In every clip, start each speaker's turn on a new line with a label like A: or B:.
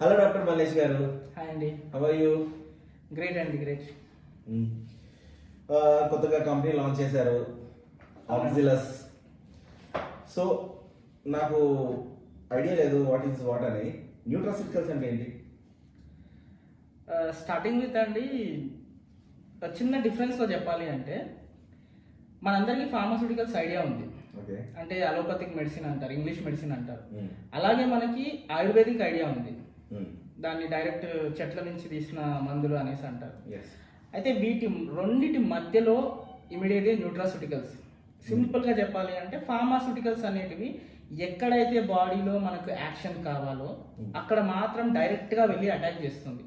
A: Hello doctor Mallesh గారు.
B: Hi అండి.
A: How are you?
B: Great అండి, గ్రేట్.
A: కొత్తగా కంపెనీ లాంచ్ చేశారు ఆక్సిలస్. సో నాకు ఐడియా లేదు వాట్ ఈస్ వాట్ అని. న్యూట్రాసిటికల్స్ అంటే ఏంటి?
B: స్టార్టింగ్ విత్ అండి, చిన్న డిఫరెన్స్లో చెప్పాలి అంటే మనందరికీ ఫార్మాస్యూటికల్స్ ఐడియా ఉంది.
A: ఓకే.
B: అంటే అలోపతిక్ మెడిసిన్ అంటారు, ఇంగ్లీష్ మెడిసిన్ అంటారు. అలాగే మనకి ఆయుర్వేదిక్ ఐడియా ఉంది. దాన్ని డైరెక్ట్ చెట్ల నుంచి తీసిన మందులు అనేసి అంటారు. అయితే వీటి రెండిటి మధ్యలో ఇమిడేది న్యూట్రాస్యూటికల్స్. సింపుల్గా చెప్పాలి అంటే ఫార్మాస్యూటికల్స్ అనేటివి ఎక్కడైతే బాడీలో మనకు యాక్షన్ కావాలో అక్కడ మాత్రం డైరెక్ట్గా వెళ్ళి అటాక్ చేస్తుంది.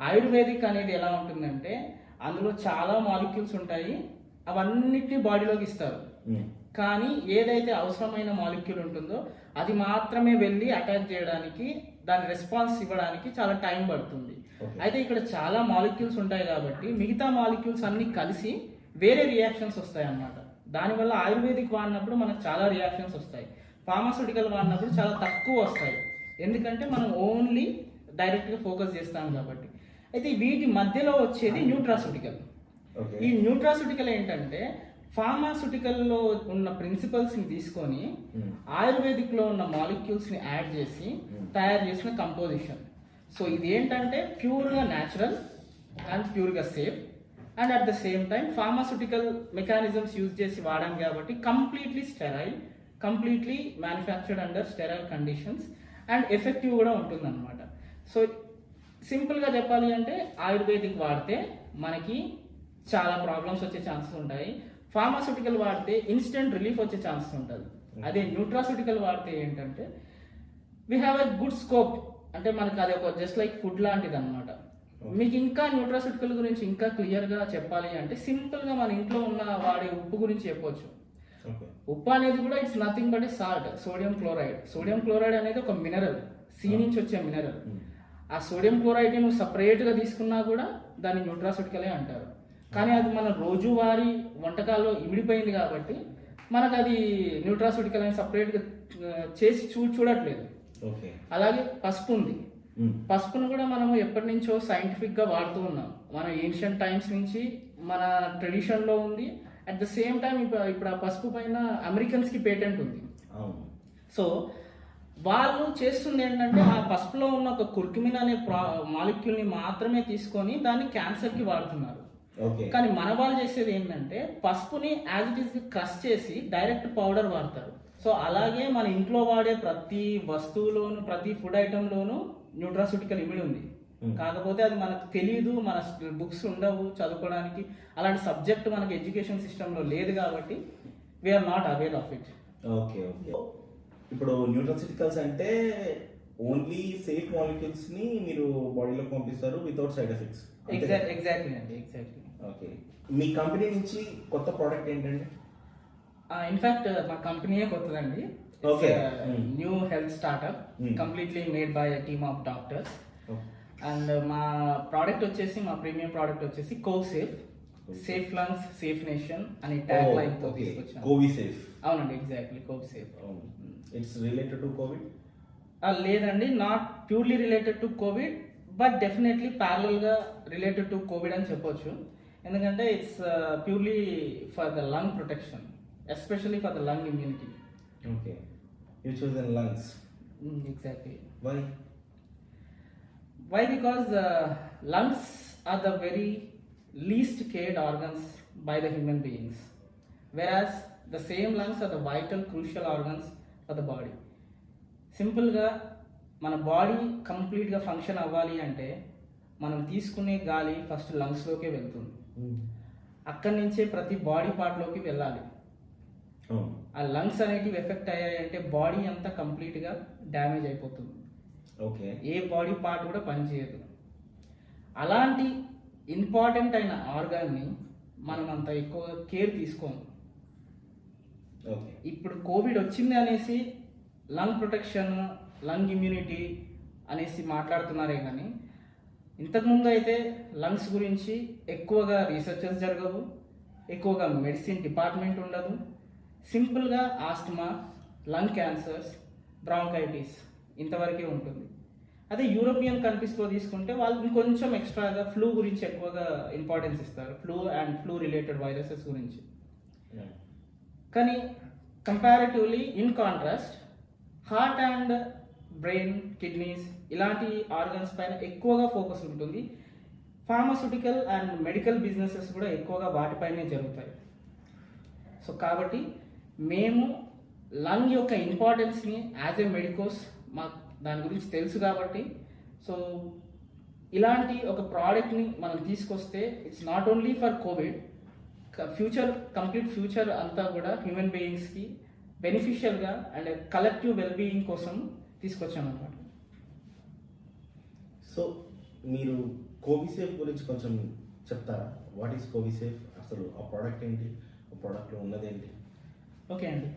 B: ఆయుర్వేదిక్ అనేది ఎలా ఉంటుందంటే అందులో చాలా మాలిక్యూల్స్ ఉంటాయి, అవన్నిటిని బాడీలోకి ఇస్తారు. కానీ ఏదైతే అవసరమైన మాలిక్యూల్ ఉంటుందో అది మాత్రమే వెళ్ళి అటాక్ చేయడానికి, దాని రెస్పాన్స్ ఇవ్వడానికి చాలా టైం పడుతుంది. అయితే ఇక్కడ చాలా మాలిక్యూల్స్ ఉంటాయి కాబట్టి మిగతా మాలిక్యూల్స్ అన్ని కలిసి వేరే రియాక్షన్స్ వస్తాయి అన్నమాట. దానివల్ల ఆయుర్వేదిక్ వాడినప్పుడు మనకు చాలా రియాక్షన్స్ వస్తాయి, ఫార్మాస్యూటికల్ వాడినప్పుడు చాలా తక్కువ వస్తాయి. ఎందుకంటే మనం ఓన్లీ డైరెక్ట్గా ఫోకస్ చేస్తాం కాబట్టి. అయితే వీటి మధ్యలో వచ్చేది న్యూట్రాస్యూటికల్. ఈ న్యూట్రాస్యూటికల్ ఏంటంటే ఫార్మాస్యూటికల్లో ఉన్న ప్రిన్సిపల్స్ని తీసుకొని ఆయుర్వేదిక్లో ఉన్న మాలిక్యూల్స్ని యాడ్ చేసి తయారు చేసిన కంపోజిషన్. సో ఇది ఏంటంటే ప్యూర్గా న్యాచురల్ అండ్ ప్యూర్గా safe and at the same time pharmaceutical mechanisms use చేసి వాడాం కాబట్టి completely sterile, completely manufactured under sterile conditions and effective కూడా ఉంటుందన్నమాట. సో సింపుల్గా చెప్పాలి అంటే ఆయుర్వేదిక్ వాడితే మనకి చాలా ప్రాబ్లమ్స్ వచ్చే ఛాన్సెస్ ఉంటాయి, ఫార్మాస్యూటికల్ వాడితే ఇన్స్టెంట్ రిలీఫ్ వచ్చే ఛాన్సెస్ ఉంటుంది. అదే న్యూట్రాస్యూటికల్ వాడితే ఏంటంటే we have a good scope, అంటే మనకి అది ఒక జస్ట్ లైక్ ఫుడ్ లాంటిది అనమాట. మీకు ఇంకా న్యూట్రాస్యూటికల్ గురించి ఇంకా క్లియర్గా చెప్పాలి అంటే సింపుల్గా మన ఇంట్లో ఉన్న వాడే ఉప్పు గురించి చెప్పొచ్చు. ఉప్పు అనేది కూడా it's nothing but A salt, sodium chloride. Sodium chloride అనేది ఒక మినరల్, సీ నుంచి వచ్చే మినరల్. ఆ సోడియం క్లోరైడ్ని నువ్వు సపరేట్గా తీసుకున్నా కూడా దాన్ని న్యూట్రాస్యూటికలే అంటారు. కానీ అది మన రోజువారీ వంటకాల్లో ఇమిడిపోయింది కాబట్టి మనకు అది న్యూట్రాస్యూటికల్ అని సపరేట్గా చేసి చూడట్లేదు. అలాగే పసుపు ఉంది, పసుపును కూడా మనము ఎప్పటి నుంచో సైంటిఫిక్గా వాడుతూ ఉన్నాం. మన ఏన్షియంట్ టైమ్స్ నుంచి మన ట్రెడిషన్లో ఉంది. అట్ ద సేమ్ టైం ఇప్పుడు ఆ పసుపు పైన అమెరికన్స్కి పేటెంట్ ఉంది. సో వాళ్ళు చేస్తుంది ఏంటంటే ఆ పసుపులో ఉన్న ఒక కుర్కుమిన్ అనే మాలిక్యూల్ని మాత్రమే తీసుకొని దాన్ని క్యాన్సర్కి వాడుతున్నారు. కానీ మన వాళ్ళు చేసేది ఏంటంటే పసుపుని యాజ్ ఇట్ ఈస్ క్రష్ చేసి డైరెక్ట్ పౌడర్ వాడతారు. సో అలాగే మన ఇంట్లో వాడే ప్రతి వస్తువులోను, ప్రతి ఫుడ్ ఐటెంలోనూ న్యూట్రాస్యూటికల్ ఇమిడి ఉంది. కాకపోతే అది మనకు తెలియదు, మన బుక్స్ ఉండవు చదువుకోవడానికి, అలాంటి సబ్జెక్ట్ మనకి ఎడ్యుకేషన్ సిస్టంలో లేదు కాబట్టి we are not aware of it.
A: Okay. ఇప్పుడు న్యూట్రాస్యూటికల్స్ అంటే ఓన్లీ సేఫ్ మాలిక్యూల్స్ ని మీరు బాడీలోకి పంపిస్తారు వితౌట్ సైడ్ ఎఫెక్ట్స్.
B: ఎగ్జాక్ట్లీ అండి, ఎగ్జాక్ట్లీ.
A: ఓకే. మీ కంపెనీ నుంచి కొత్త ప్రోడక్ట్ ఏంటండి?
B: ఇన్ఫాక్ట్ మా కంపెనీయే కొత్తదండి. New health startup, completely made by team of doctors. And మా ప్రోడక్ట్ వచ్చేసి, మా ప్రీమియం ప్రోడక్ట్ వచ్చేసి Covisafe, safe lungs safe nation అనే ట్యాగ్ లైన్ తో తీసుకొచ్చాం.
A: కోవిసేఫ్.
B: అవునండి, exactly Covisafe.
A: It's related to Covid?
B: లేదండి, not purely related to Covid, but definitely ప్యారలల్గా రిలేటెడ్ టు కోవిడ్ అని చెప్పొచ్చు. ఎందుకంటే it's purely for the lung protection, especially for the lung immunity.
A: Okay. You choose lungs.
B: Exactly.
A: Why?
B: Because lungs are the very least cared organs by the human beings, whereas the same lungs are the vital, crucial organs for the body. సింపుల్గా మన body కంప్లీట్గా function అవ్వాలి అంటే మనం తీసుకునే గాలి first లంగ్స్లోకే వెళ్తుంది, అక్కడి నుంచే ప్రతి బాడీ పార్ట్లోకి వెళ్ళాలి. ఆ లంగ్స్ అనేటివి ఎఫెక్ట్ అయ్యాయంటే బాడీ అంతా కంప్లీట్గా డ్యామేజ్ అయిపోతుంది.
A: ఓకే. ఏ
B: బాడీ పార్ట్ కూడా పనిచేయదు. అలాంటి ఇంపార్టెంట్ అయిన ఆర్గాన్ని మనం అంత ఎక్కువ కేర్ తీసుకోము. ఇప్పుడు కోవిడ్ వచ్చింది అనేసి లంగ్ ప్రొటెక్షన్, లంగ్ ఇమ్యూనిటీ అనేసి మాట్లాడుతున్నారే కానీ ఇంతకుముందు అయితే లంగ్స్ గురించి ఎక్కువగా రీసెర్చెస్ జరగవు, ఎక్కువగా మెడిసిన్ డిపార్ట్మెంట్ ఉండదు. సింపుల్గా ఆస్ట్మా, లంగ్ క్యాన్సర్స్, బ్రాంకైటిస్ ఇంతవరకే ఉంటుంది. అదే యూరోపియన్ కంట్రీస్లో తీసుకుంటే వాళ్ళు ఇంకొంచెం ఎక్స్ట్రాగా ఫ్లూ గురించి ఎక్కువగా ఇంపార్టెన్స్ ఇస్తారు, ఫ్లూ రిలేటెడ్ వైరసెస్ గురించి. కానీ comparatively in contrast heart and brain, kidneys ఇలాంటి ఆర్గన్స్ పైన ఎక్కువగా ఫోకస్ ఉంటుంది. ఫార్మాస్యూటికల్ అండ్ మెడికల్ బిజినెసెస్ కూడా ఎక్కువగా వాటిపైనే జరుగుతాయి. సో కాబట్టి మేము లంగ్ యొక్క ఇంపార్టెన్స్ని యాజ్ ఏ మెడికోస్ మాకు దాని గురించి తెలుసు కాబట్టి, సో ఇలాంటి ఒక ప్రోడక్ట్ని మనం తీసుకొస్తే it's not only for Covid, complete future అంతా కూడా హ్యూమన్ బీయింగ్స్కి బెనిఫిషియల్గా అండ్ కలెక్టివ్ వెల్బీయింగ్ కోసం తీసుకొచ్చామన్నమాట.
A: సో మీరు కోవిసేఫ్ గురించి కొంచెం చెప్తారా? వాట్ ఈస్ కోవిసేఫ్, అసలు ఆ ప్రోడక్ట్ ఏంటి, ఆ ప్రోడక్ట్లో ఉన్నదేంటి?
B: ఓకే అండి.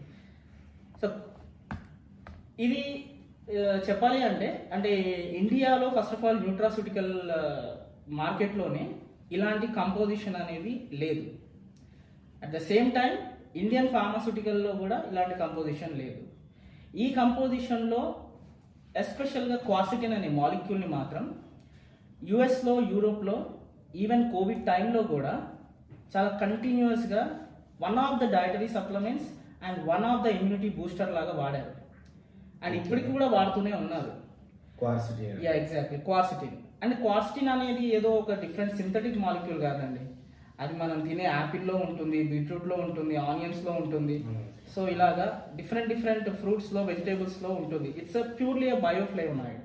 B: సో ఇది చెప్పాలి అంటే ఇండియాలో ఫస్ట్ ఆఫ్ ఆల్ న్యూట్రాస్యూటికల్ మార్కెట్లోనే ఇలాంటి కంపోజిషన్ అనేది లేదు. At the same time Indian ఫార్మాస్యూటికల్లో కూడా ఇలాంటి కంపోజిషన్ లేదు. ఈ కంపోజిషన్లో ఎస్పెషల్గా క్వార్సిటిన్ అనే మాలిక్యూల్ని మాత్రం యుఎస్లో, యూరోప్లో ఈవెన్ కోవిడ్ టైంలో కూడా చాలా కంటిన్యూస్గా one of the dietary supplements and one of the immunity booster లాగా వాడారు. అండ్ ఇప్పటికి కూడా వాడుతూనే ఉన్నారు. Yeah exactly, quercetin. And quercetin అనేది ఏదో ఒక డిఫరెంట్ సింథటిక్ మాలిక్యూల్ కాదండి. అది మనం తినే యాపిల్లో ఉంటుంది, బీట్రూట్లో ఉంటుంది, ఆనియన్స్లో ఉంటుంది. సో ఇలాగా డిఫరెంట్ ఫ్రూట్స్లో, వెజిటేబుల్స్లో ఉంటుంది. It's purely bioflavonoid.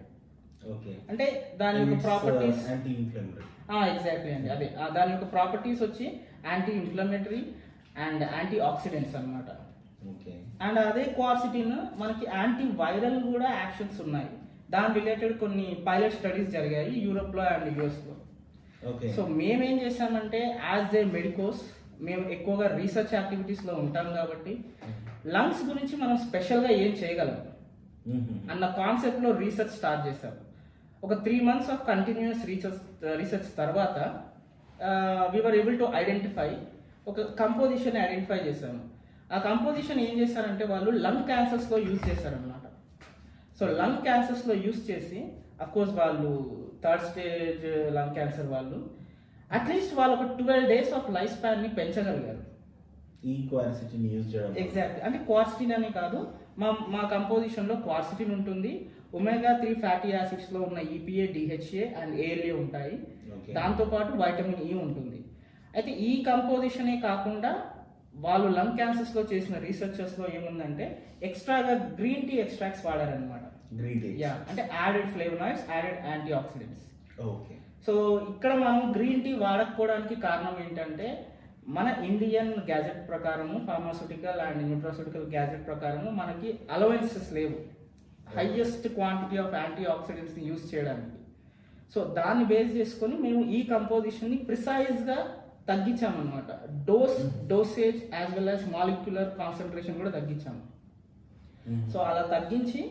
B: అంటే దాని యొక్క ప్రాపర్టీస్ ఎగ్జాక్ట్లీ అండి, అదే దాని యొక్క ప్రాపర్టీస్ వచ్చి anti inflammatory and antioxidants అనమాట. అండ్ అదే క్వార్సిటిన్ మనకి యాంటీ వైరల్ కూడా యాక్షన్స్ ఉన్నాయి. దాని రిలేటెడ్ కొన్ని పైలట్ స్టడీస్ జరిగాయి యూరోప్లో అండ్ యూఎస్లో. సో మేమేం చేసామంటే యాజ్ ఏ మెడికోస్ మేము ఎక్కువగా రీసెర్చ్ యాక్టివిటీస్లో ఉంటాం కాబట్టి లంగ్స్ గురించి మనం స్పెషల్గా ఏం చేయగలం అన్న కాన్సెప్ట్లో రీసెర్చ్ స్టార్ట్ చేశాం. ఒక 3 months ఆఫ్ కంటిన్యూస్ రీసెర్చ్ తర్వాత వీఆర్ ఏబుల్ టు ఐడెంటిఫై ఒక కంపోజిషన్ ఐడెంటిఫై చేశాము. ఆ కంపోజిషన్ ఏం చేశారంటే వాళ్ళు లంగ్ క్యాన్సర్స్లో యూజ్ చేశారనమాట. సో లంగ్ క్యాన్సర్స్లో యూజ్ చేసి అఫ్కోర్స్ వాళ్ళు 3rd stage లంగ్ క్యాన్సర్ వాళ్ళు అట్లీస్ట్ వాళ్ళు ఒక 12 days ఆఫ్ లైఫ్ స్పాన్ని పెంచగలిగారు.
A: ఈ క్వార్సిటిన్ యూజ్ చేయడం
B: ఎగ్జాక్ట్లీ. అంటే క్వార్సిటిన్ అనే కాదు, మా కంపోజిషన్లో క్వార్సిటిన్ ఉంటుంది, omega-3 ఫ్యాటీ యాసిడ్స్లో ఉన్న EPA, DHA అండ్ ALA ఉంటాయి. దాంతోపాటు వైటమిన్ E ఉంటుంది. అయితే ఈ కంపోజిషనే కాకుండా వాళ్ళు లంగ్ క్యాన్సర్స్లో చేసిన రీసెర్చెస్లో ఏముందంటే ఎక్స్ట్రాగా గ్రీన్ టీ ఎక్స్ట్రాక్ట్స్ వాడారనమాట. యా, అంటే added flavonoids, added antioxidants.
A: Okay.
B: So ఇక్కడ మనం గ్రీన్ టీ వాడకపోవడానికి కారణం ఏంటంటే మన ఇండియన్ గ్యాజెట్ ప్రకారము, ఫార్మాస్యూటికల్ అండ్ న్యూట్రాస్యూటికల్ గ్యాజెట్ ప్రకారము మనకి అలవెన్సెస్ లేవు హైయెస్ట్ క్వాంటిటీ ఆఫ్ యాంటీ ఆక్సిడెంట్స్ని యూజ్ చేయడానికి. సో దాన్ని బేస్ చేసుకొని మేము ఈ కంపోజిషన్ని ప్రిసైజ్గా తగ్గించామన్నమాట. Dosage as well as molecular concentration కూడా తగ్గించాము. సో అలా తగ్గించి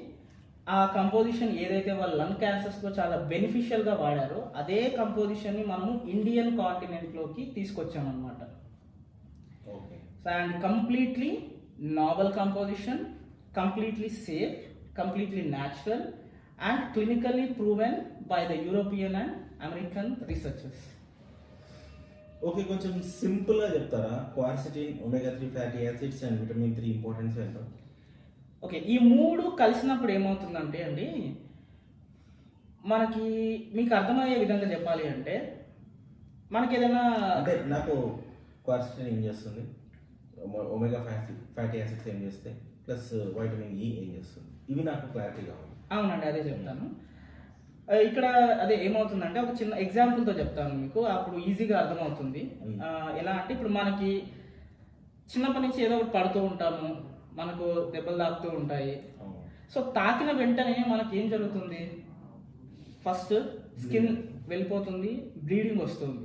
B: ఆ కంపోజిషన్ ఏదైతే వాళ్ళు లంగ్ క్యాన్సర్స్లో చాలా బెనిఫిషియల్గా వాడారో అదే కంపోజిషన్ని మనము ఇండియన్ కాంటినెంట్లోకి తీసుకొచ్చామన్నమాట. And completely novel composition, completely safe, completely natural and clinically proven by the European and American researchers.
A: Okay, కొంచెం సింపుల్గా చెప్తారా? Quercetin, omega-3 fatty acids and vitamin 3 importance ఏంటో.
B: ఓకే, ఈ 3 కలిసినప్పుడు ఏమవుతుందంటే అండి, మనకి మీకు అర్థమయ్యే విధంగా చెప్పాలి అంటే మనకి ఏదైనా
A: అంటే నాకు క్వార్సిటిన్ ఏం చేస్తుంది, ఒమేగా ఫ్యాటీ యాసిడ్స్ ఏం చేస్తాయి, ప్లస్ వైటమిన్ E ఏం చేస్తుంది, ఇవి నాకు క్లారిటీ కావాలి.
B: అవునండి, అదే చెప్తాను. ఇక్కడ అదే ఏమవుతుందంటే ఒక చిన్న ఎగ్జాంపుల్తో చెప్తాను మీకు, అప్పుడు ఈజీగా అర్థమవుతుంది. ఎలా అంటే ఇప్పుడు మనకి చిన్నప్పటి నుంచి ఏదో ఒకటి పడుతూ ఉంటాము, మనకు దెబ్బలు తాకుతూ ఉంటాయి. సో తాకిన వెంటనే మనకి ఏం జరుగుతుంది, ఫస్ట్ స్కిన్ వెళ్ళిపోతుంది, బ్లీడింగ్ వస్తుంది.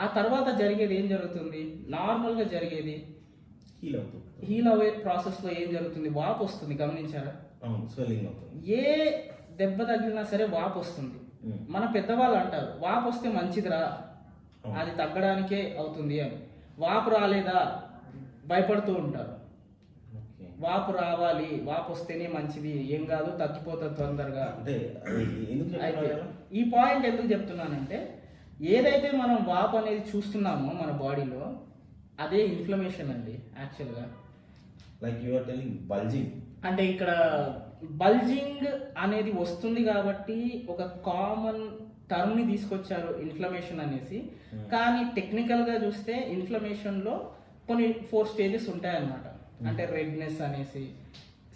B: ఆ తర్వాత జరిగేది ఏం జరుగుతుంది, నార్మల్గా జరిగేది హీల్ అవే ప్రాసెస్లో ఏం జరుగుతుంది, వాపు వస్తుంది. గమనించారా? ఏ దెబ్బ తగిలినా సరే వాపు వస్తుంది. మన పెద్దవాళ్ళు అంటారు వాపు వస్తే మంచిదిరా, అది తగ్గడానికే అవుతుంది అని. వాపు రాలేదా భయపడుతూ ఉంటారు. వాపు రావాలి, వాపు వస్తేనే మంచిది, ఏం కాదు తగ్గిపోతుంది తొందరగా. ఈ పాయింట్ ఎందుకు చెప్తున్నానంటే ఏదైతే మనం వాపు అనేది చూస్తున్నామో మన బాడీలో అదే ఇన్ఫ్లమేషన్ అండి యాక్చువల్గా.
A: Like you are telling bulging
B: అంటే ఇక్కడ బల్జింగ్ అనేది వస్తుంది కాబట్టి ఒక కామన్ టర్మ్ని తీసుకొచ్చారు ఇన్ఫ్లమేషన్ అనేసి. కానీ టెక్నికల్గా చూస్తే ఇన్ఫ్లమేషన్లో కొన్ని 4 స్టేజెస్ ఉంటాయన్నమాట. అంటే రెడ్నెస్ అనేసి,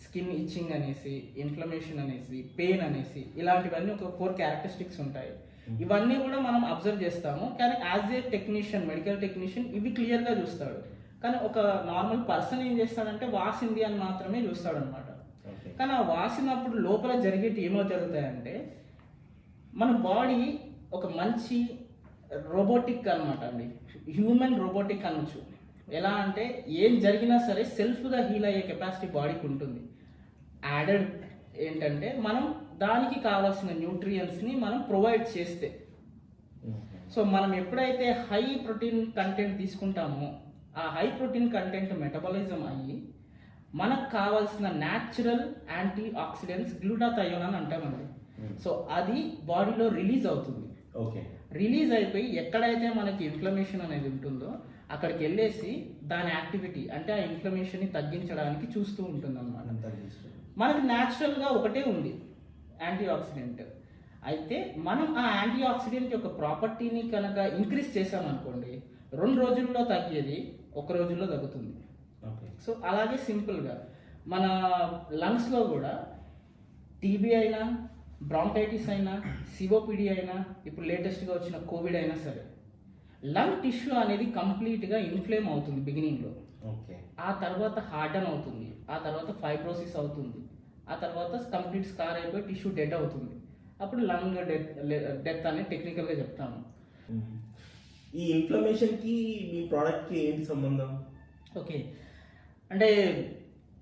B: స్కిన్ ఇచ్చింగ్ అనేసి, ఇన్ఫ్లమేషన్ అనేసి, పెయిన్ అనేసి, ఇలాంటివన్నీ ఒక 4 క్యారెక్టరిస్టిక్స్ ఉంటాయి. ఇవన్నీ కూడా మనం అబ్జర్వ్ చేస్తాము. కానీ as a technician, medical technician ఇవి క్లియర్గా చూస్తాడు. కానీ ఒక నార్మల్ పర్సన్ ఏం చేస్తాడంటే వాసింది అని మాత్రమే చూస్తాడు అనమాట. కానీ ఆ వాసినప్పుడు లోపల జరిగేటి ఏమో జరుగుతాయంటే మన బాడీ ఒక మంచి రోబోటిక్ అనమాట అండి, హ్యూమన్ రోబోటిక్ అనొచ్చు. ఎలా అంటే ఏం జరిగినా సరే సెల్ఫ్గా హీల్ అయ్యే కెపాసిటీ బాడీకి ఉంటుంది. యాడెడ్ ఏంటంటే మనం దానికి కావాల్సిన న్యూట్రియన్స్ని మనం ప్రొవైడ్ చేస్తే. సో మనం ఎప్పుడైతే హై ప్రోటీన్ కంటెంట్ తీసుకుంటామో ఆ హై ప్రోటీన్ కంటెంట్ మెటబాలిజం అయ్యి మనకు కావాల్సిన న్యాచురల్ యాంటీ ఆక్సిడెంట్స్ గ్లూటాథయోన్ అని అంటామండి. సో అది బాడీలో రిలీజ్ అవుతుంది.
A: ఓకే,
B: రిలీజ్ అయిపోయి ఎక్కడైతే మనకి ఇన్ఫ్లమేషన్ అనేది ఉంటుందో అక్కడికి వెళ్ళేసి దాని యాక్టివిటీ అంటే ఆ ఇన్ఫ్లమేషన్ని తగ్గించడానికి చూస్తూ ఉంటుంది అన్నమాట. మనకి న్యాచురల్గా ఒకటే ఉంది యాంటీ ఆక్సిడెంట్. అయితే మనం ఆ యాంటీ ఆక్సిడెంట్ యొక్క ప్రాపర్టీని కనుక ఇంక్రీజ్ చేసామనుకోండి 2 రోజుల్లో తగ్గేది 1 రోజుల్లో తగ్గుతుంది. సో అలాగే సింపుల్గా మన లంగ్స్లో కూడా టీబీ అయినా, బ్రాంకైటిస్ అయినా, సిఓపిడి అయినా, ఇప్పుడు లేటెస్ట్గా వచ్చిన కోవిడ్ అయినా సరే లంగ్ టిష్యూ అనేది కంప్లీట్గా ఇన్ఫ్లేమ్ అవుతుంది బిగినింగ్లో. ఆ తర్వాత హార్డన్ అవుతుంది, ఆ తర్వాత ఫైబ్రోసిస్ అవుతుంది, ఆ తర్వాత కంప్లీట్ స్కార్ అయిపోయి టిష్యూ డెడ్ అవుతుంది. అప్పుడు లంగ్ డెత్ అనేది టెక్నికల్గా చెప్తాము.
A: ఈ ఇన్ఫ్లమేషన్కి మీ ప్రోడక్ట్కి ఏంటి సంబంధం?
B: ఓకే, అంటే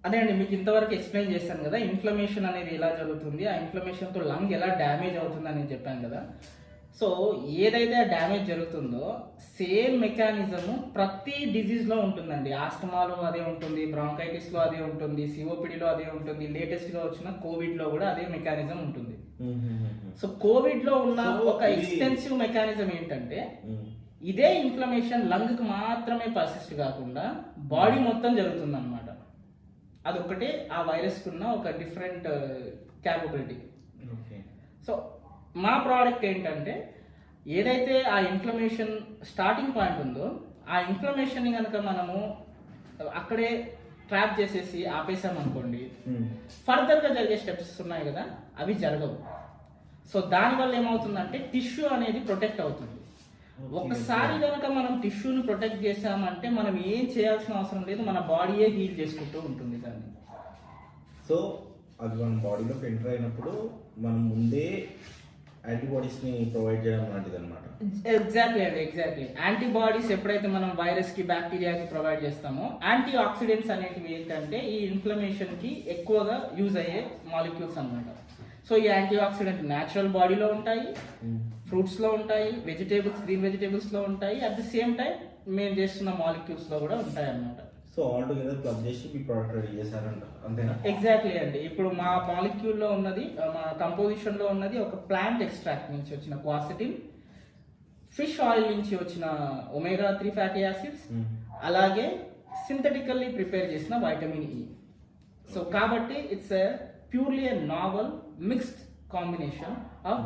B: అదే అండి మీకు ఇంతవరకు ఎక్స్ప్లెయిన్ చేశాను కదా ఇన్ఫ్లమేషన్ అనేది ఎలా జరుగుతుంది, ఆ ఇన్ఫ్లమేషన్తో లంగ్ ఎలా డ్యామేజ్ అవుతుంది అని చెప్పాను కదా. సో ఏదైతే ఆ డ్యామేజ్ జరుగుతుందో సేమ్ మెకానిజము ప్రతి డిజీజ్లో ఉంటుందండి. ఆస్తమాలో అదే ఉంటుంది, బ్రాంకైటిస్లో అదే ఉంటుంది, సిఓపిడిలో అదే ఉంటుంది, లేటెస్ట్గా వచ్చిన కోవిడ్లో కూడా అదే మెకానిజం ఉంటుంది. సో కోవిడ్లో ఉన్న ఒక ఎక్స్టెన్సివ్ మెకానిజం ఏంటంటే ఇదే ఇన్ఫ్లమేషన్ లంగ్కి మాత్రమే పర్సిస్ట్ కాకుండా బాడీ మొత్తం జరుగుతుంది అనమాట. అదొకటే ఆ వైరస్కి ఉన్న ఒక డిఫరెంట్ క్యాపబిలిటీ. సో మా ప్రోడక్ట్ ఏంటంటే ఏదైతే ఆ ఇన్ఫ్లమేషన్ స్టార్టింగ్ పాయింట్ ఉందో ఆ ఇన్ఫ్లమేషన్ని కనుక మనము అక్కడే ట్రాప్ చేసేసి ఆపేసామనుకోండి ఫర్దర్గా జరిగే స్టెప్స్ ఉన్నాయి కదా అవి జరగవు. సో దానివల్ల ఏమవుతుందంటే టిష్యూ అనేది ప్రొటెక్ట్ అవుతుంది. ఒక్కసారి కనుక మనం టిష్యూని ప్రొటెక్ట్ చేసామంటే మనం ఏం చేయాల్సిన అవసరం లేదు, మన బాడీయే హీల్ చేసుకుంటూ ఉంటుంది దాన్ని.
A: సో అది మన బాడీలోకి ఎంటర్ అయినప్పుడు మనం ముందే యాంటీబాడీస్ని ప్రొవైడ్ చేయడం లాంటిది అనమాట.
B: ఎగ్జాక్ట్లీ అండి, ఎగ్జాక్ట్లీ. యాంటీబాడీస్ ఎప్పుడైతే మనం వైరస్కి, బ్యాక్టీరియాకి ప్రొవైడ్ చేస్తామో యాంటీ ఆక్సిడెంట్స్ అనేటివి ఏంటంటే ఈ ఇన్ఫ్లమేషన్కి ఎక్కువగా యూజ్ అయ్యే మాలిక్యూల్స్ అనమాట. సో ఈ యాంటీ ఆక్సిడెంట్ న్యాచురల్ బాడీలో ఉంటాయి, ఫ్రూట్స్లో ఉంటాయి, వెజిటేబుల్స్, గ్రీన్ వెజిటేబుల్స్లో ఉంటాయి, అట్ ది సేమ్ టైం మేము చేస్తున్న మాలిక్యూల్స్లో కూడా ఉంటాయి అన్నమాట.
A: సో ఆల్ టుగెదర్ క్లబ్ చేసి మీ ప్రోడక్ట్ రెడీ చేశారంట, అంతేనా?
B: ఎగ్జాక్ట్లీ అండి. ఇప్పుడు మా మాలిక్యూల్లో ఉన్నది, మా కంపోజిషన్లో ఉన్నది ఒక ప్లాంట్ ఎక్స్ట్రాక్ట్ నుంచి వచ్చిన క్వాసిటిన్, ఫిష్ ఆయిల్ నుంచి వచ్చిన ఒమేగా 3 ఫ్యాటీ యాసిడ్స్, అలాగే సింథటికల్లీ ప్రిపేర్ చేసిన వైటమిన్ ఈ. సో కాబట్టి it's a purely a naval mixed combination of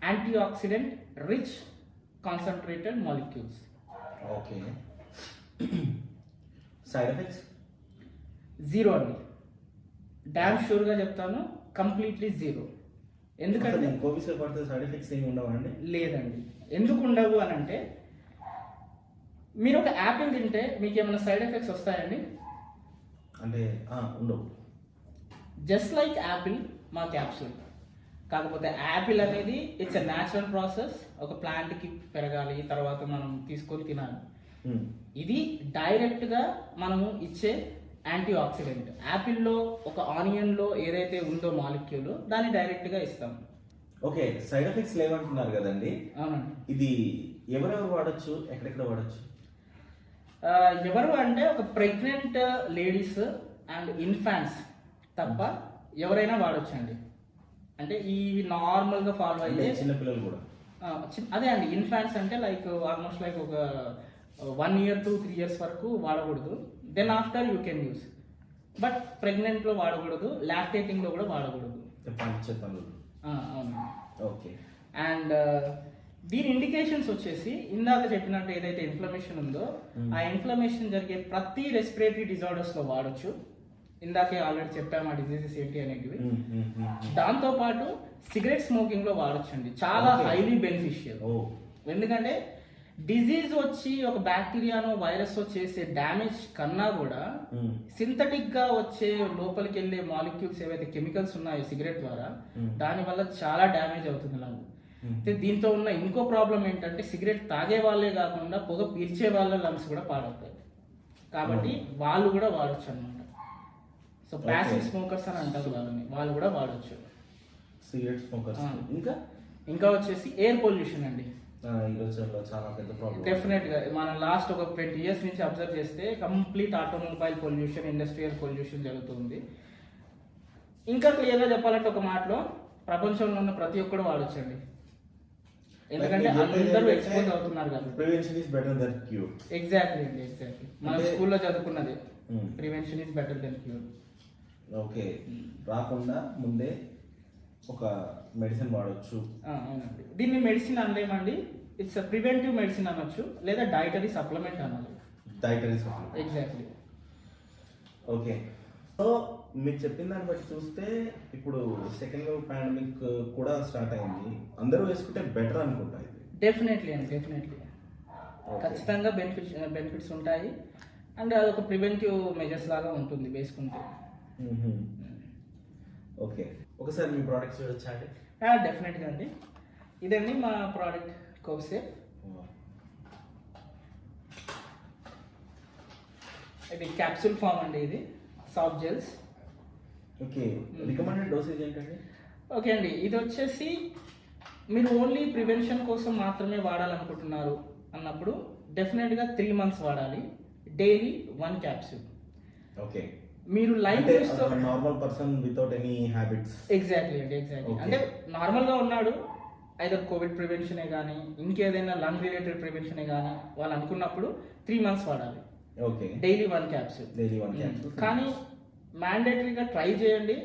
B: antioxidant rich concentrated molecules.
A: Okay. Side effects
B: zero అండి, డామ్ షూర్గా చెప్తాను, కంప్లీట్లీ జీరో. ఎందుకంటే
A: కోవిడ్ పడితే సైడ్ ఎఫెక్ట్స్ ఏమి ఉండవండి?
B: లేదండి. ఎందుకు ఉండవు అని అంటే మీరు ఒక యాపిల్ తింటే మీకు ఏమైనా సైడ్ ఎఫెక్ట్స్ వస్తాయండి?
A: అంటే ఉండవు.
B: జస్ట్ లైక్ యాపిల్ మా క్యాప్సూల్. కాకపోతే యాపిల్ అనేది ఇట్స్ ఎ న్యాచురల్ ప్రాసెస్, ఒక ప్లాంట్కి పెరగాలి, తర్వాత మనం తీసుకొని తినాలి. ఇది డైరెక్ట్గా మనము ఇచ్చే యాంటీ ఆక్సిడెంట్. యాపిల్లో ఒక ఆనియన్లో ఏదైతే ఉందో మాలిక్యూల్ దాన్ని డైరెక్ట్గా ఇస్తాం.
A: ఓకే, సైడ్ ఎఫెక్ట్స్ లేవంటున్నారు కదండి.
B: అవునండి.
A: ఇది ఎవరెవరు వాడచ్చు, ఎక్కడెక్కడ వాడచ్చు?
B: ఎవరు అంటే ఒక ప్రెగ్నెంట్ లేడీస్ అండ్ ఇన్ఫాంట్స్ తప్ప ఎవరైనా వాడచ్చు అండి. అంటే ఈ నార్మల్గా ఫాలో
A: అంటే
B: అయ్యే
A: చిన్నపిల్లలు కూడా
B: అదే అండి ఇన్ఫాంట్స్ అంటే లైక్ ఆల్మోస్ట్ లైక్ ఒక 1 year to 3 years వరకు వాడకూడదు. Then after you can use. But ప్రెగ్నెంట్లో వాడకూడదు, లాక్టేటింగ్లో కూడా వాడకూడదు.
A: చెప్పండి.
B: అవును.
A: ఓకే.
B: అండ్ దీని ఇండికేషన్స్ వచ్చేసి ఇందాక చెప్పినట్టు ఏదైతే ఇన్ఫ్లమేషన్ ఉందో ఆ ఇన్ఫ్లమేషన్ జరిగే ప్రతి రెస్పిరేటరీ డిజార్డర్స్లో వాడచ్చు. ఇందాకే ఆల్రెడీ చెప్పాము ఆ డిజీజెస్ ఏంటి అనేటివి. దాంతో పాటు సిగరెట్ స్మోకింగ్ లో వాడచ్చండి. చాలా హైలీ బెనిఫిషియల్. ఎందుకంటే డిజీజ్ వచ్చి ఒక బ్యాక్టీరియానో వైరస్ చేసే డ్యామేజ్ కన్నా కూడా సింథటిక్ గా వచ్చే లోపలికి వెళ్ళే మాలిక్యూల్స్ ఏవైతే కెమికల్స్ ఉన్నాయో సిగరెట్ ద్వారా దాని వల్ల చాలా డ్యామేజ్ అవుతుంది లంగ్. అయితే దీంతో ఉన్న ఇంకో ప్రాబ్లం ఏంటంటే సిగరెట్ తాగే వాళ్ళే కాకుండా పొగ పీల్చే వాళ్ళ లంగ్స్ కూడా పాడవుతాయి. కాబట్టి వాళ్ళు కూడా వాడచ్చు అన్నమాట. సో ప్యాసివ్ స్మోకర్స్ అని అంటారు వాళ్ళని, వాళ్ళు కూడా వాడచ్చు.
A: Cigarette smokers.
B: ఇంకా వచ్చేసి ఎయిర్ పొల్యూషన్ అండి.
A: చాలా పెద్ద ప్రాబ్లం.
B: డెఫినెట్ గా మనం లాస్ట్ ఒక 20 years నుంచి అబ్జర్వ్ చేస్తే complete automobile pollution, industrial pollution జరుగుతుంది. ఇంకా క్లియర్ గా చెప్పాలంటే ఒక మాటలో ప్రపంచంలో ఉన్న ప్రతి ఒక్కరు వాడొచ్చండి. ఎందుకంటే అందరూ ఎక్స్పోజ్ అవుతున్నారు కాబట్టి.
A: Prevention is better than cure.
B: Exactly అండి, ఎగ్జాక్ట్లీ. మనం స్కూల్లో చదువుకున్నది prevention is better than cure.
A: Okay. రాకుండా ముందే ఒక మెడిసిన్ వాడచ్చు.
B: అవునండి. దీన్ని మెడిసిన్ అనలేమండి, ఇట్స్ ప్రివెంటివ్ మెడిసిన్ అనొచ్చు, లేదా డైటరీ సప్లిమెంట్ అనాలి.
A: Dietary supplement.
B: Exactly.
A: Okay. So మీరు చెప్పిన దాన్ని బట్టి చూస్తే ఇప్పుడు సెకండ్ వేవ్ పాండమిక్ కూడా స్టార్ట్ అయింది. అందరూ వేసుకుంటే బెటర్ అనుకుంటా.
B: డెఫినెట్లీ అండి, డెఫినెట్లీ. ఖచ్చితంగా బెనిఫిట్స్ ఉంటాయి. అండ్ అదొక ప్రివెంటివ్ మెజర్స్ లాగా ఉంటుంది వేసుకుంటే.
A: ఓకే. ఒకసారి మీ ప్రోడక్ట్స్ చూడొచ్చా అండి?
B: డెఫినెట్గా అండి. ఇదండి మా ప్రోడక్ట్ కోవ్సేఫ్. ఇది క్యాప్సూల్ ఫామ్ అండి, ఇది soft gels.
A: Okay. Recommended dosage ఏంటండి?
B: ఓకే అండి, ఇది వచ్చేసి మీరు ఓన్లీ ప్రివెన్షన్ కోసం మాత్రమే వాడాలనుకుంటున్నారు అన్నప్పుడు డెఫినెట్గా 3 months వాడాలి. Daily 1 capsule.
A: ఓకే.
B: మీరు life
A: normal person without any habits.
B: Exactly అండి, ఎగ్జాక్ట్లీ. అంటే నార్మల్గా ఉన్నాడు, ఐదర్ కోవిడ్ ప్రివెన్షనే కానీ ఇంకేదైనా లంగ్ రిలేటెడ్ ప్రివెన్షనే కానీ వాళ్ళు అనుకున్నప్పుడు 3 months వాడాలి.
A: ఓకే.
B: Daily 1 capsule. కానీ మ్యాండేటరీగా ట్రై చేయండి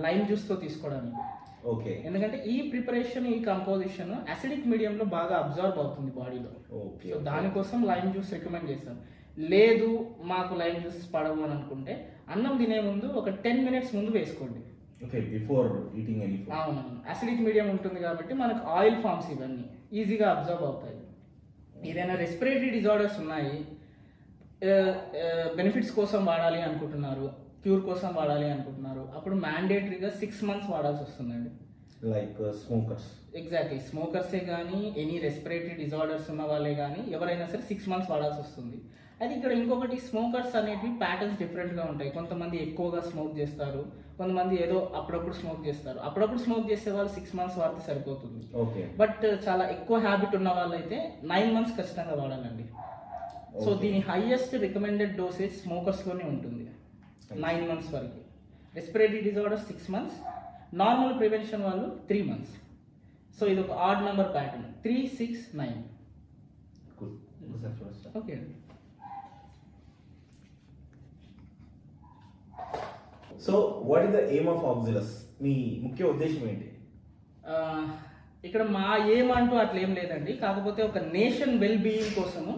B: లైమ్ జ్యూస్తో తీసుకోవడానికి.
A: ఓకే.
B: ఎందుకంటే ఈ ప్రిపరేషన్, ఈ కంపోజిషన్ అసిడిక్ మీడియంలో బాగా అబ్జర్వ్ అవుతుంది బాడీలో. సో దానికోసం లైమ్ జ్యూస్ రికమెండ్ చేస్తాం. లేదు మాకు లైమ్ జ్యూసెస్ పడవు అని అనుకుంటే అన్నం తినే ముందు ఒక 10 minutes ముందు వేసుకోండి.
A: Okay. Before eating any food.
B: అవునవును. అసిడిక్ మీడియం ఉంటుంది కాబట్టి మనకు ఆయిల్ ఫామ్స్ ఇవన్నీ ఈజీగా అబ్జర్వ్ అవుతాయి. ఏదైనా రెస్పిరేటరీ డిజార్డర్స్ ఉన్నాయి, బెనిఫిట్స్ కోసం వాడాలి అనుకుంటున్నారు, క్యూర్ కోసం వాడాలి అనుకుంటున్నారు, అప్పుడు మ్యాండేటరీగా 6 months వాడాల్సి వస్తుందండి.
A: Like smokers.
B: ఎగ్జాక్ట్లీ. స్మోకర్సే కానీ ఎనీ రెస్పిరేటరీ డిజార్డర్స్ ఉన్న వాళ్ళే కానీ ఎవరైనా సరే 6 months వాడాల్సి వస్తుంది. అయితే ఇక్కడ ఇంకొకటి, స్మోకర్స్ అనేవి ప్యాటర్న్స్ డిఫరెంట్గా ఉంటాయి. కొంతమంది ఎక్కువగా స్మోక్ చేస్తారు, కొంతమంది ఏదో అప్పుడప్పుడు స్మోక్ చేస్తారు. అప్పుడప్పుడు స్మోక్ చేసే వాళ్ళు 6 months వాడితే సరిపోతుంది.
A: ఓకే.
B: బట్ చాలా ఎక్కువ హ్యాబిట్ ఉన్న వాళ్ళైతే 9 months ఖచ్చితంగా వాడాలండి. సో దీని హైయెస్ట్ రికమెండెడ్ డోసేజ్ స్మోకర్స్లోనే ఉంటుంది 9 months వరకు. Respiratory disorders 6 months, normal prevention వాళ్ళు 3 months. సో ఇది ఒక ఆడ్ నెంబర్ ప్యాటర్న్, 3, 6, 9. ఓకే అండి.
A: So what is the aim of Auxilus? మీ ముఖ్య ఉద్దేశం ఏంటి?
B: ఇక్కడ మా ఎయిమ్ అంటూ అట్లా ఏం లేదండి. కాకపోతే ఒక నేషన్ వెల్ బీయింగ్ కోసము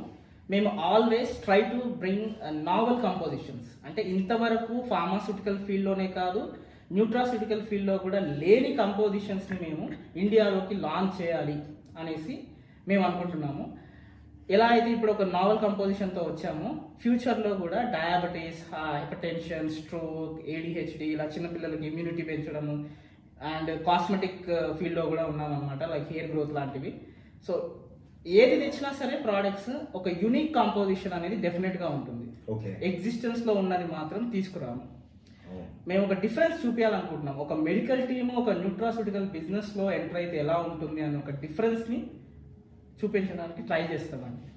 B: మేము always try to bring novel compositions. అంటే ఇంతవరకు ఫార్మాస్యూటికల్ ఫీల్డ్లోనే కాదు, న్యూట్రాస్యూటికల్ ఫీల్డ్లో కూడా లేని కంపోజిషన్స్ని మేము ఇండియాలోకి లాంచ్ చేయాలి అనేసి మేము అనుకుంటున్నాము. ఎలా అయితే ఇప్పుడు ఒక నావెల్ కంపోజిషన్తో వచ్చామో, ఫ్యూచర్లో కూడా డయాబెటీస్, హైపర్టెన్షన్, స్ట్రోక్, ADHD ఇలా చిన్నపిల్లలకి ఇమ్యూనిటీ పెంచడము, అండ్ కాస్మెటిక్ ఫీల్డ్లో కూడా ఉన్నామన్నమాట, లైక్ హెయిర్ గ్రోత్ లాంటివి. సో ఏది తెచ్చినా సరే ప్రోడక్ట్స్ ఒక యూనిక్ కాంపోజిషన్ అనేది డెఫినెట్గా ఉంటుంది. ఎగ్జిస్టెన్స్లో ఉన్నది మాత్రం తీసుకురాము. మేము ఒక డిఫరెన్స్ చూపించాలనుకుంటున్నాం. ఒక మెడికల్ టీమ్ ఒక న్యూట్రాస్యూటికల్ బిజినెస్లో ఎంటర్ అయితే ఎలా ఉంటుంది అని ఒక డిఫరెన్స్ని చూపించడానికి ట్రై చేస్తామండి.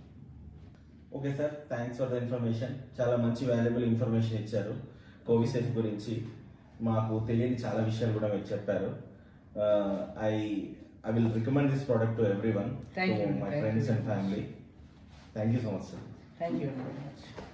A: Okay sir, thanks for the information. చాలా మంచి వాల్యుబుల్ ఇన్ఫర్మేషన్ ఇచ్చారు. కోవిసేఫ్ గురించి మాకు తెలియని చాలా విషయాలు కూడా మీరు చెప్పారు. I will recommend this product to everyone,
B: Thank
A: to
B: you.
A: my
B: Thank
A: friends
B: you.
A: and family. Thank you so much, sir.
B: Thank you very much.